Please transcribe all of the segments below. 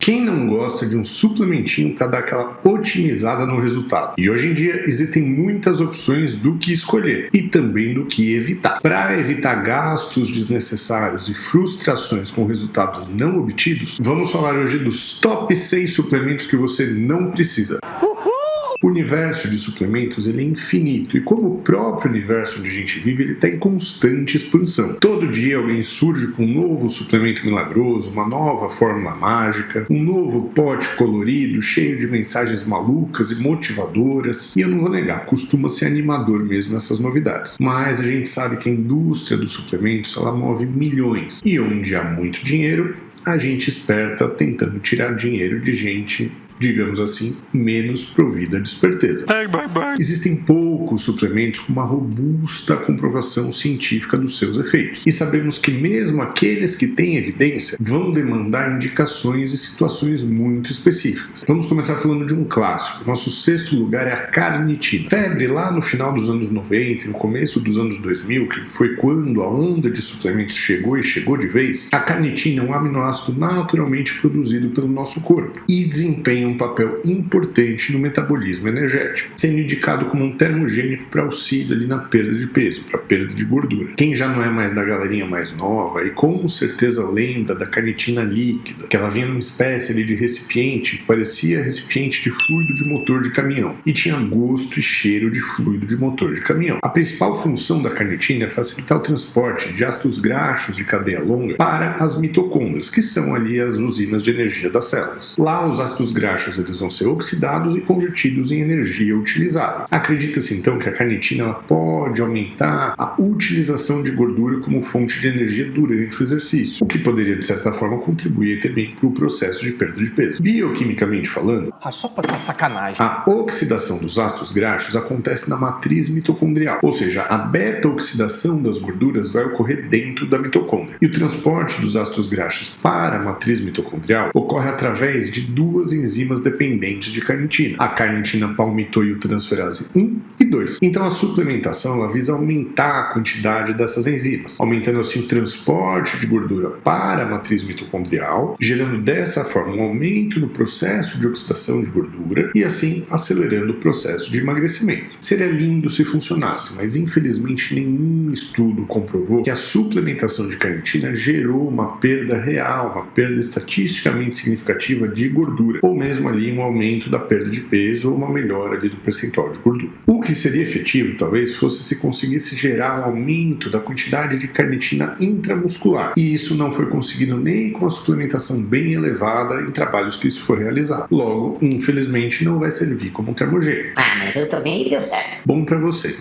Quem não gosta de um suplementinho para dar aquela otimizada no resultado? E hoje em dia existem muitas opções do que escolher e também do que evitar. Para evitar gastos desnecessários e frustrações com resultados não obtidos, vamos falar hoje dos top 6 suplementos que você não precisa. O universo de suplementos ele é infinito e como o próprio universo onde a gente vive, ele está em constante expansão. Todo dia alguém surge com um novo suplemento milagroso, uma nova fórmula mágica, um novo pote colorido, cheio de mensagens malucas e motivadoras. E eu não vou negar, costuma ser animador mesmo essas novidades. Mas a gente sabe que a indústria dos suplementos ela move milhões. E onde há muito dinheiro, a gente esperta tentando tirar dinheiro de gente, digamos assim, menos provida de esperteza. Existem poucos suplementos com uma robusta comprovação científica dos seus efeitos. E sabemos que mesmo aqueles que têm evidência vão demandar indicações e situações muito específicas. Vamos começar falando de um clássico. Nosso sexto lugar é a carnitina. Febre lá no final dos anos 90 e no começo dos anos 2000, que foi quando a onda de suplementos chegou e chegou de vez, a carnitina é um aminoácido naturalmente produzido pelo nosso corpo e desempenha um papel importante no metabolismo energético, sendo indicado como um termogênico para auxílio ali na perda de peso, para perda de gordura. Quem já não é mais da galerinha mais nova e com certeza lembra da carnitina líquida, que ela vinha numa espécie ali de recipiente que parecia recipiente de fluido de motor de caminhão e tinha gosto e cheiro de fluido de motor de caminhão. A principal função da carnitina é facilitar o transporte de ácidos graxos de cadeia longa para as mitocôndrias, que são ali as usinas de energia das células. Lá os ácidos graxos eles vão ser oxidados e convertidos em energia utilizável. Acredita-se então que a carnitina ela pode aumentar a utilização de gordura como fonte de energia durante o exercício, o que poderia de certa forma contribuir também para o processo de perda de peso. Bioquimicamente falando, só para dar sacanagem. A oxidação dos ácidos graxos acontece na matriz mitocondrial, ou seja, a beta-oxidação das gorduras vai ocorrer dentro da mitocôndria. E o transporte dos ácidos graxos para a matriz mitocondrial ocorre através de duas enzimas dependentes de carnitina, a carnitina palmitoiltransferase 1 e 2. Então a suplementação ela visa aumentar a quantidade dessas enzimas, aumentando assim o transporte de gordura para a matriz mitocondrial, gerando dessa forma um aumento no processo de oxidação de gordura e assim acelerando o processo de emagrecimento. Seria lindo se funcionasse, mas infelizmente nenhum estudo comprovou que a suplementação de carnitina gerou uma perda real, uma perda estatisticamente significativa de gordura, ou mesmo ali um aumento da perda de peso ou uma melhora ali do percentual de gordura. O que seria efetivo talvez fosse se conseguisse gerar um aumento da quantidade de carnitina intramuscular, e isso não foi conseguido nem com a suplementação bem elevada em trabalhos que isso foi realizado. Logo, infelizmente não vai servir como um termogênico. Mas eu tomei e deu certo. Bom pra você.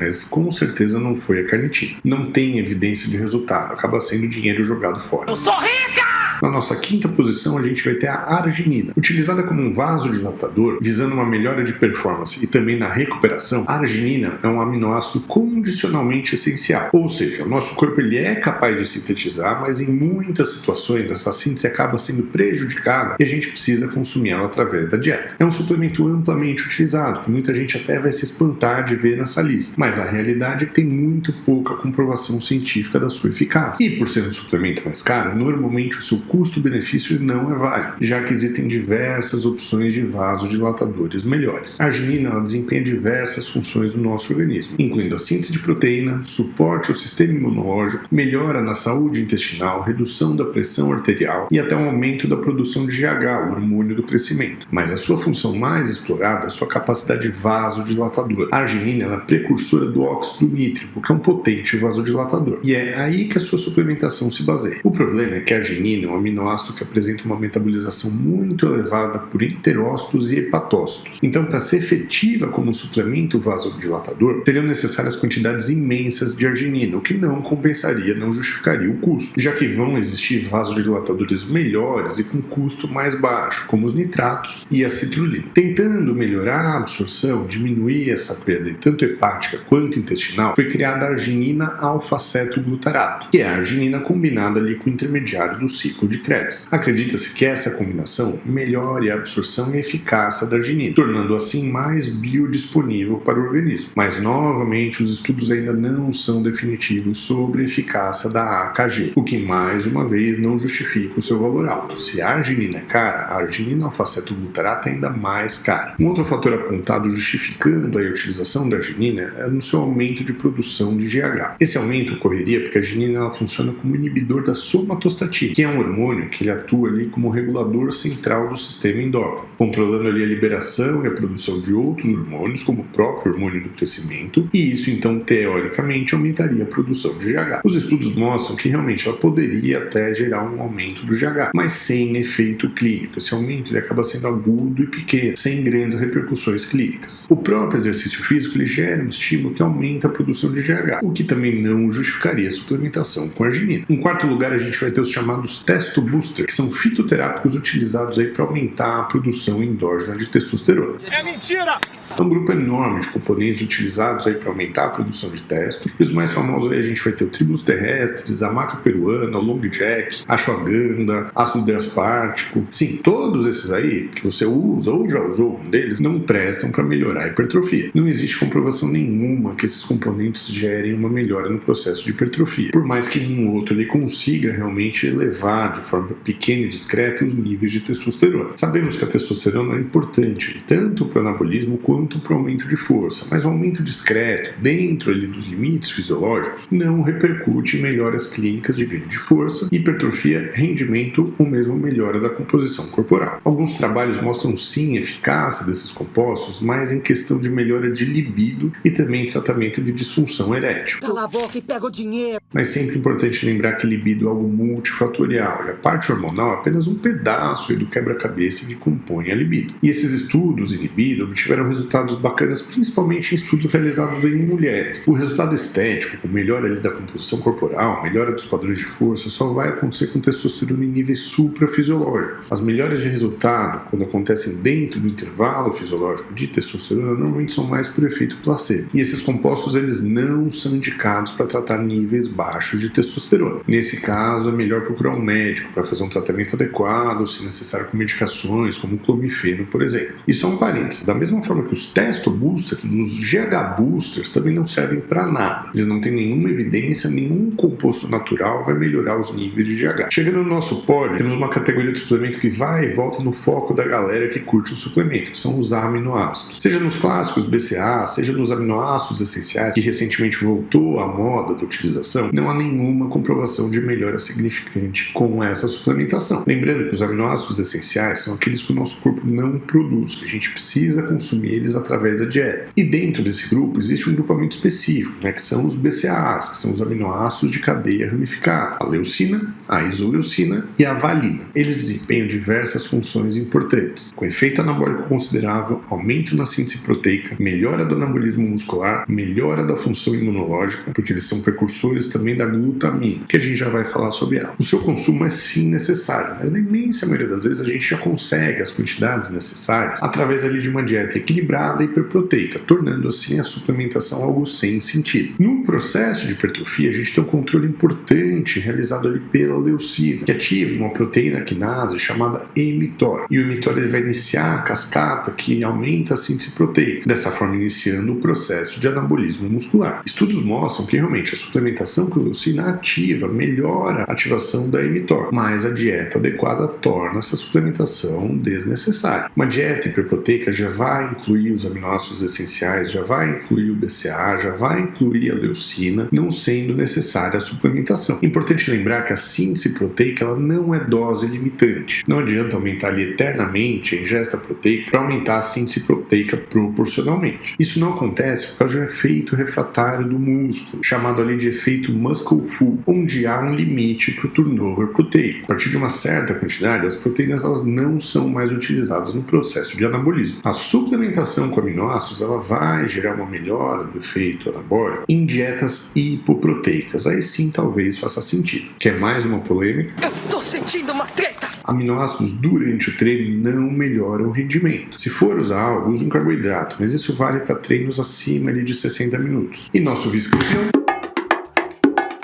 Mas com certeza não foi a carnitina. Não tem evidência de resultado, acaba sendo dinheiro jogado fora. Eu sou rica! Na nossa quinta posição, a gente vai ter a arginina. Utilizada como um vasodilatador, visando uma melhora de performance e também na recuperação, a arginina é um aminoácido condicionalmente essencial. Ou seja, o nosso corpo ele é capaz de sintetizar, mas em muitas situações essa síntese acaba sendo prejudicada e a gente precisa consumir ela através da dieta. É um suplemento amplamente utilizado, que muita gente até vai se espantar de ver nessa lista, mas a realidade é que tem muito pouca comprovação científica da sua eficácia. E por ser um suplemento mais caro, normalmente o seu custo-benefício não é válido, já que existem diversas opções de vasodilatadores melhores. A arginina ela desempenha diversas funções no nosso organismo, incluindo a síntese de proteína, suporte ao sistema imunológico, melhora na saúde intestinal, redução da pressão arterial e até um aumento da produção de GH, o hormônio do crescimento. Mas a sua função mais explorada é a sua capacidade vasodilatadora. A arginina ela é precursora do óxido nítrico, que é um potente vasodilatador. E é aí que a sua suplementação se baseia. O problema é que a arginina é um aminoácido que apresenta uma metabolização muito elevada por enterócitos e hepatócitos. Então, para ser efetiva como suplemento vasodilatador, seriam necessárias quantidades imensas de arginina, o que não compensaria, não justificaria o custo, já que vão existir vasodilatadores melhores e com custo mais baixo, como os nitratos e a citrulina. Tentando melhorar a absorção, diminuir essa perda tanto hepática quanto intestinal, foi criada a arginina alfa-cetoglutarato, que é a arginina combinada ali com o intermediário do ciclo de Krebs. Acredita-se que essa combinação melhore a absorção e eficácia da arginina, tornando assim mais biodisponível para o organismo. Mas, novamente, os estudos ainda não são definitivos sobre a eficácia da AKG, o que, mais uma vez, não justifica o seu valor alto. Se a arginina é cara, a arginina alfa-cetoglutarato é ainda mais cara. Um outro fator apontado justificando a utilização da arginina é no seu aumento de produção de GH. Esse aumento ocorreria porque a arginina ela funciona como inibidor da somatostatina, que é um hormônio que ele atua ali como regulador central do sistema endócrino, controlando ali a liberação e a produção de outros hormônios, como o próprio hormônio do crescimento, e isso então teoricamente aumentaria a produção de GH. Os estudos mostram que realmente ela poderia até gerar um aumento do GH, mas sem efeito clínico. Esse aumento ele acaba sendo agudo e pequeno, sem grandes repercussões clínicas. O próprio exercício físico ele gera um estímulo que aumenta a produção de GH, o que também não justificaria a suplementação com arginina. Em quarto lugar, a gente vai ter os chamados testo booster, que são fitoterápicos utilizados aí para aumentar a produção endógena de testosterona. É mentira! É um grupo enorme de componentes utilizados aí para aumentar a produção de testo. E os mais famosos aí a gente vai ter o tribulus terrestres, a maca peruana, o long jack, a ashwagandha, ácido D-aspartico. Sim, todos esses aí que você usa ou já usou um deles não prestam para melhorar a hipertrofia. Não existe comprovação nenhuma que esses componentes gerem uma melhora no processo de hipertrofia, por mais que um outro ele consiga realmente elevar de forma pequena e discreta os níveis de testosterona. Sabemos que a testosterona é importante tanto para o anabolismo quanto para o aumento de força, mas o aumento discreto dentro ali dos limites fisiológicos não repercute em melhoras clínicas de ganho de força, hipertrofia, rendimento ou mesmo melhora da composição corporal. Alguns trabalhos mostram sim a eficácia desses compostos, mas em questão de melhora de libido e também tratamento de disfunção erétil. Cala a boca e pega o dinheiro. Mas sempre importante lembrar que libido é algo multifatorial e a parte hormonal é apenas um pedaço do quebra-cabeça que compõe a libido. E esses estudos em libido obtiveram resultados bacanas principalmente em estudos realizados em mulheres. O resultado estético, com melhora ali da composição corporal, melhora dos padrões de força, só vai acontecer com testosterona em níveis suprafisiológicos. As melhoras de resultado, quando acontecem dentro do intervalo fisiológico de testosterona, normalmente são mais por efeito placebo. E esses compostos eles não são indicados para tratar níveis baixos de testosterona. Nesse caso, é melhor procurar um médico para fazer um tratamento adequado, se necessário com medicações, como o clomifeno, por exemplo. E só um parênteses, da mesma forma que os testo boosters, os GH boosters também não servem para nada. Eles não têm nenhuma evidência, nenhum composto natural vai melhorar os níveis de GH. Chegando no nosso pódio, temos uma categoria de suplemento que vai e volta no foco da galera que curte o suplemento, que são os aminoácidos. Seja nos clássicos BCA, seja nos aminoácidos essenciais, que recentemente voltou à moda da utilização, não há nenhuma comprovação de melhora significante com essa suplementação. Lembrando que os aminoácidos essenciais são aqueles que o nosso corpo não produz, que a gente precisa consumir eles através da dieta. E dentro desse grupo existe um grupamento específico, que são os BCAAs, que são os aminoácidos de cadeia ramificada, a leucina, a isoleucina e a valina. Eles desempenham diversas funções importantes, com efeito anabólico considerável, aumento na síntese proteica, melhora do anabolismo muscular, melhora da função imunológica, porque eles são precursores também da glutamina, que a gente já vai falar sobre ela. O seu consumo é sim necessário, mas na imensa maioria das vezes a gente já consegue as quantidades necessárias através ali de uma dieta equilibrada e hiperproteica, tornando assim a suplementação algo sem sentido. No processo de hipertrofia, a gente tem um controle importante realizado ali pela leucina, que ativa uma proteína quinase chamada mTOR. E o mTOR ele vai iniciar a cascata que aumenta a síntese proteica, dessa forma iniciando o processo de anabolismo muscular. Estudos mostram que realmente a suplementação com leucina ativa melhora a ativação da mTOR, mas a dieta adequada torna essa suplementação desnecessária. Uma dieta hiperproteica já vai incluir os aminoácidos essenciais, já vai incluir o BCA, já vai incluir a leucina, não sendo necessária a suplementação. É importante lembrar que a síntese proteica ela não é dose limitante. Não adianta aumentar ali eternamente a ingesta proteica para aumentar a síntese proteica proporcionalmente. Isso não acontece por causa de um efeito refratário do músculo, chamado ali de efeito muscle full, onde há um limite para o turnover proteico. A partir de uma certa quantidade, as proteínas elas não são mais utilizadas no processo de anabolismo. A suplementação com aminoácidos ela vai gerar uma melhora do efeito anabólico em dietas hipoproteicas. Aí sim talvez faça sentido. Quer mais uma polêmica? Eu estou sentindo uma treta! Aminoácidos durante o treino não melhoram o rendimento. Se for usar algo, use um carboidrato, mas isso vale para treinos acima de 60 minutos. E nosso vice-campeão?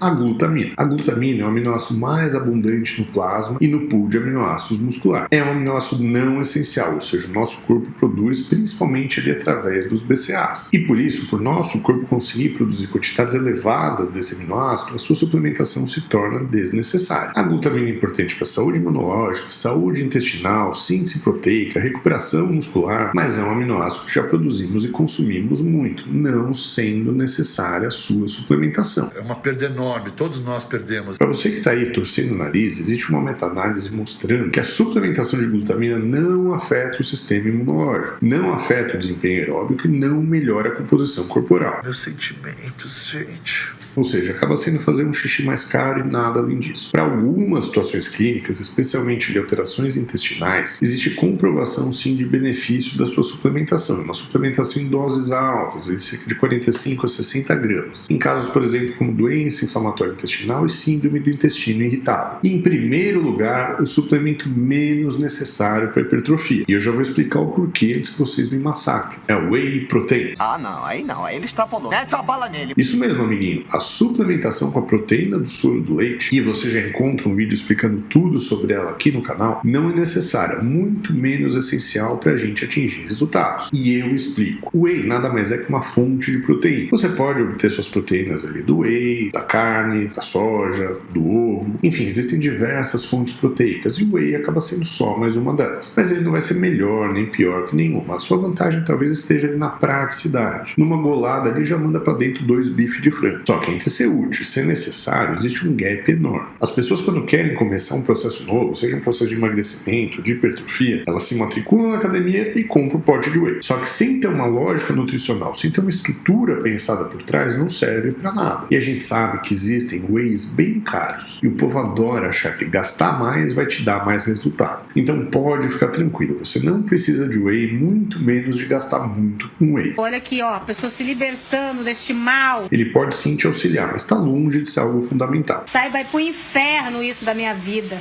a glutamina. A glutamina é o aminoácido mais abundante no plasma e no pool de aminoácidos muscular. É um aminoácido não essencial, ou seja, o nosso corpo produz principalmente ali através dos BCAAs. E por isso, por nosso corpo conseguir produzir quantidades elevadas desse aminoácido, a sua suplementação se torna desnecessária. A glutamina é importante para a saúde imunológica, saúde intestinal, síntese proteica, recuperação muscular, mas é um aminoácido que já produzimos e consumimos muito, não sendo necessária a sua suplementação. É uma perda enorme, todos nós perdemos. Para você que está aí torcendo o nariz, existe uma meta-análise mostrando que a suplementação de glutamina não afeta o sistema imunológico, não afeta o desempenho aeróbico e não melhora a composição corporal. Meus sentimentos, gente. Ou seja, acaba sendo fazer um xixi mais caro e nada além disso. Para algumas situações clínicas, especialmente de alterações intestinais, existe comprovação sim de benefício da sua suplementação. Uma suplementação em doses altas, de cerca de 45 a 60 gramas. Em casos, por exemplo, como doença inflamatória intestinal e síndrome do intestino irritável. E, em primeiro lugar, o suplemento menos necessário para hipertrofia. E eu já vou explicar o porquê antes que vocês me massacrem. É o whey protein. Ah, não, aí ele extrapolou. Mete uma bala nele. Isso mesmo, amiguinho. A suplementação com a proteína do soro do leite, e você já encontra um vídeo explicando tudo sobre ela aqui no canal, não é necessária, muito menos essencial para a gente atingir resultados. E eu explico. O whey nada mais é que uma fonte de proteína. Você pode obter suas proteínas ali do whey, da carne, da soja, do ovo, enfim, existem diversas fontes proteicas e o whey acaba sendo só mais uma delas. Mas ele não vai ser melhor nem pior que nenhuma. A sua vantagem talvez esteja ali na praticidade. Numa golada ali já manda para dentro 2 bifes de frango. Só que entre ser útil e ser necessário, existe um gap enorme. As pessoas, quando querem começar um processo novo, seja um processo de emagrecimento, de hipertrofia, elas se matriculam na academia e compram o pote de whey. Só que sem ter uma lógica nutricional, sem ter uma estrutura pensada por trás, não serve para nada. E a gente sabe que existem wheys bem caros. E o povo adora achar que gastar mais vai te dar mais resultado. Então pode ficar tranquilo, você não precisa de whey, muito menos de gastar muito com whey. Olha aqui, ó, a pessoa se libertando deste mal. Ele pode sim te auxiliar, mas está longe de ser algo fundamental. Sai, vai pro inferno isso da minha vida.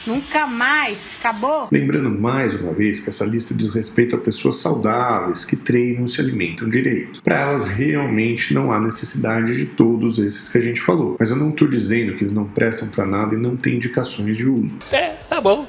Nunca mais, acabou? Lembrando mais uma vez que essa lista diz respeito a pessoas saudáveis que treinam e se alimentam direito. Para elas realmente não há necessidade de todos esses que a gente falou. Mas eu não estou dizendo que eles não prestam para nada e não têm indicações de uso. É, tá bom.